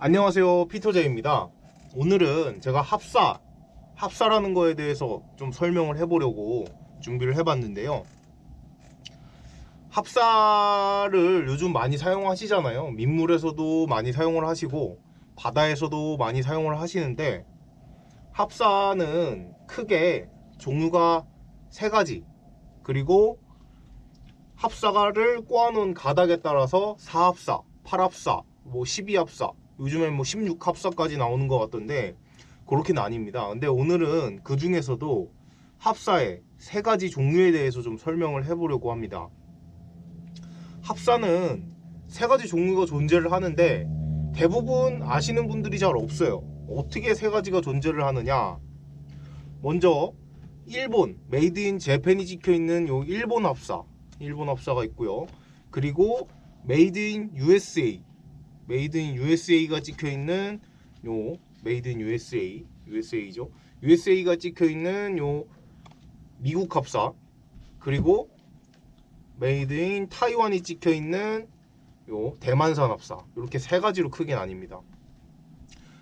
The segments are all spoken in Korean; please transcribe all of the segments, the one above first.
안녕하세요, 피터제입니다. 오늘은 제가 합사라는 거에 대해서 좀 설명을 해보려고 준비를 해봤는데요. 합사를 요즘 많이 사용하시잖아요. 민물에서도 많이 사용을 하시고 바다에서도 많이 사용을 하시는데, 합사는 크게 종류가 세 가지, 그리고 합사를 꼬아놓은 가닥에 따라서 4합사, 8합사, 12합사, 요즘엔 16합사까지 나오는 것 같던데 그렇게는 아닙니다. 근데 오늘은 그 중에서도 합사의 세 가지 종류에 대해서 좀 설명을 해보려고 합니다. 합사는 세 가지 종류가 존재를 하는데 대부분 아시는 분들이 잘 없어요. 어떻게 세 가지가 존재를 하느냐? 먼저 일본 메이드 인 재팬이 찍혀있는 요 일본 합사가 있고요. 그리고 메이드 인 USA가 찍혀있는 요 메이드 인 USA죠. USA가 찍혀있는 요 미국 합사, 그리고 메이드 인 타이완이 찍혀있는 요 대만산 합사, 이렇게 세 가지로 크게 나뉩니다.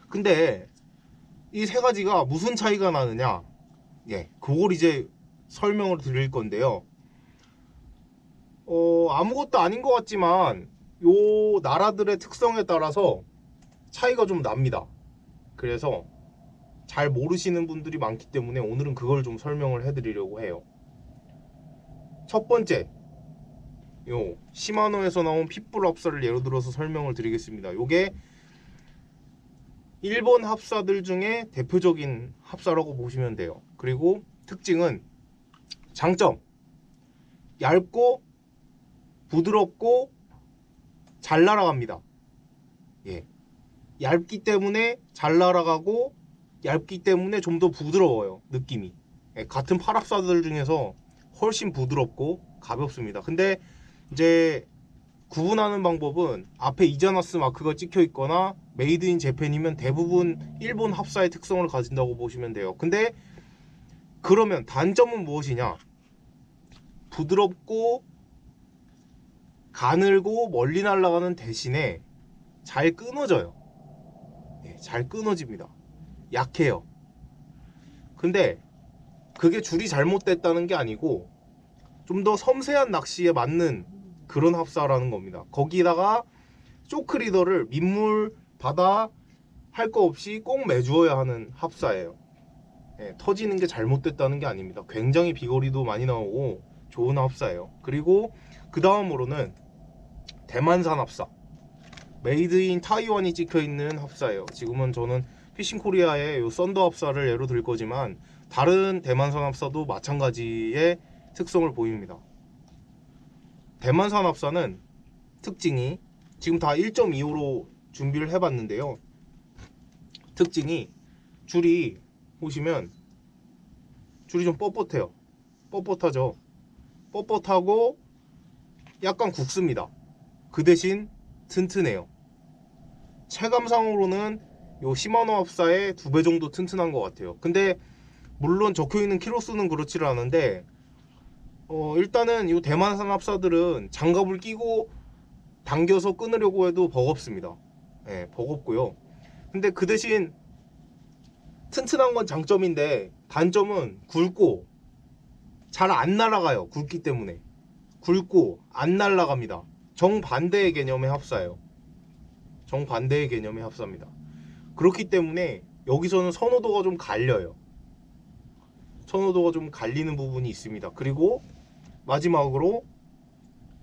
근데 이 세 가지가 무슨 차이가 나느냐, 그걸 이제 설명을 드릴 건데요. 아무것도 아닌 것 같지만 요 나라들의 특성에 따라서 차이가 좀 납니다. 그래서 잘 모르시는 분들이 많기 때문에 오늘은 그걸 좀 설명을 해드리려고 해요. 첫 번째, 요 시마노에서 나온 핏불 합사를 예로 들어서 설명을 드리겠습니다. 요게 일본 합사들 중에 대표적인 합사라고 보시면 돼요. 그리고 특징은, 장점, 얇고 부드럽고 잘 날아갑니다. 얇기 때문에 잘 날아가고, 얇기 때문에 좀 더 부드러워요, 느낌이. 같은 팔합사들 중에서 훨씬 부드럽고 가볍습니다. 근데 이제 구분하는 방법은 앞에 이자나스 마크가 찍혀 있거나 메이드 인 재팬이면 대부분 일본 합사의 특성을 가진다고 보시면 돼요. 근데 그러면 단점은 무엇이냐? 부드럽고 가늘고 멀리 날아가는 대신에 잘 끊어져요. 잘 끊어집니다. 약해요. 근데 그게 줄이 잘못됐다는 게 아니고 좀 더 섬세한 낚시에 맞는 그런 합사라는 겁니다. 거기다가 쇼크리더를 민물, 바다 할 거 없이 꼭 매주어야 하는 합사예요. 터지는 게 잘못됐다는 게 아닙니다. 굉장히 비거리도 많이 나오고 좋은 합사예요. 그리고 그 다음으로는 대만산 합사, 메이드 인 타이완이 찍혀있는 합사예요. 지금은 저는 피싱코리아의 요 썬더 합사를 예로 들 거지만 다른 대만산 합사도 마찬가지의 특성을 보입니다. 대만산 합사는 특징이, 지금 다 1.25로 준비를 해봤는데요. 특징이, 줄이 보시면 줄이 좀 뻣뻣하죠. 뻣뻣하고 약간 굵습니다. 그 대신 튼튼해요. 체감상으로는 요 시마노 합사의 2배 정도 튼튼한 것 같아요. 근데 물론 적혀있는 키로수는 그렇지를 않은데, 일단은 이 대만산 합사들은 장갑을 끼고 당겨서 끊으려고 해도 버겁습니다. 버겁고요. 근데 그 대신 튼튼한 건 장점인데, 단점은 굵고 잘 안 날아가요. 굵기 때문에. 굵고 안 날아갑니다. 정반대의 개념의 합사예요. 정반대의 개념의 합사입니다. 그렇기 때문에 여기서는 선호도가 좀 갈려요. 선호도가 좀 갈리는 부분이 있습니다. 그리고 마지막으로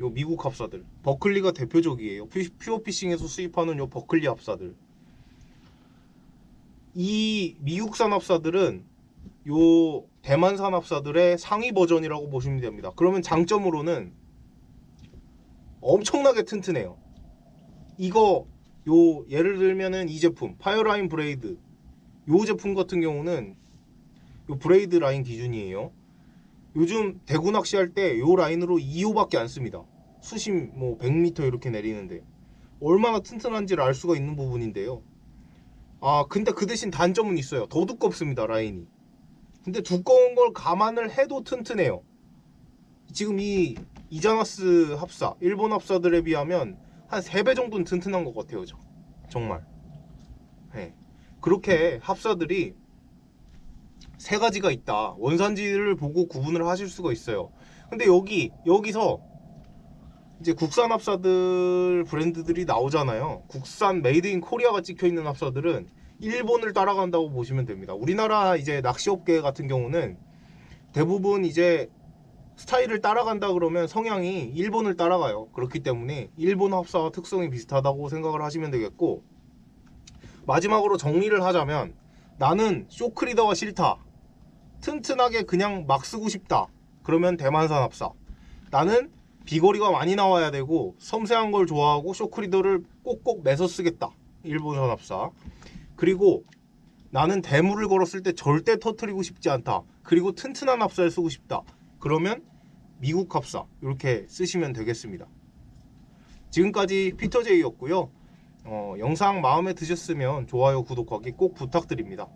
요 미국 합사들, 버클리가 대표적이에요. 퓨어피싱에서 수입하는 요 버클리 합사들. 이 미국산 합사들은 요 대만산 합사들의 상위 버전이라고 보시면 됩니다. 그러면 장점으로는 엄청나게 튼튼해요. 이거 요 예를 들면은 이 제품 파이어라인 브레이드, 요 제품 같은 경우는 요 브레이드 라인 기준이에요. 요즘 대구 낚시할 때 요 라인으로 2호밖에 안 씁니다. 수심 100m 이렇게 내리는데 얼마나 튼튼한지를 알 수가 있는 부분인데요. 근데 그 대신 단점은 있어요. 더 두껍습니다, 라인이. 근데 두꺼운 걸 감안을 해도 튼튼해요. 지금 이 이자나스 합사, 일본 합사들에 비하면 한 3배 정도는 튼튼한 것 같아요. 정말 예. 그렇게 합사들이 세 가지가 있다. 원산지를 보고 구분을 하실 수가 있어요. 근데 여기서 이제 국산 합사들 브랜드들이 나오잖아요. 국산 메이드 인 코리아가 찍혀 있는 합사들은 일본을 따라간다고 보시면 됩니다. 우리나라 이제 낚시업계 같은 경우는 대부분 이제 스타일을 따라간다 그러면 성향이 일본을 따라가요. 그렇기 때문에 일본 합사와 특성이 비슷하다고 생각을 하시면 되겠고, 마지막으로 정리를 하자면 나는 쇼크리더가 싫다, 튼튼하게 그냥 막 쓰고 싶다, 그러면 대만산 합사. 나는 비거리가 많이 나와야 되고 섬세한 걸 좋아하고 쇼크리더를 꼭꼭 매서 쓰겠다, 일본산 합사. 그리고 나는 대물을 걸었을 때 절대 터트리고 싶지 않다, 그리고 튼튼한 합사를 쓰고 싶다, 그러면 미국 합사. 이렇게 쓰시면 되겠습니다. 지금까지 피터제이였고요. 영상 마음에 드셨으면 좋아요, 구독하기 꼭 부탁드립니다.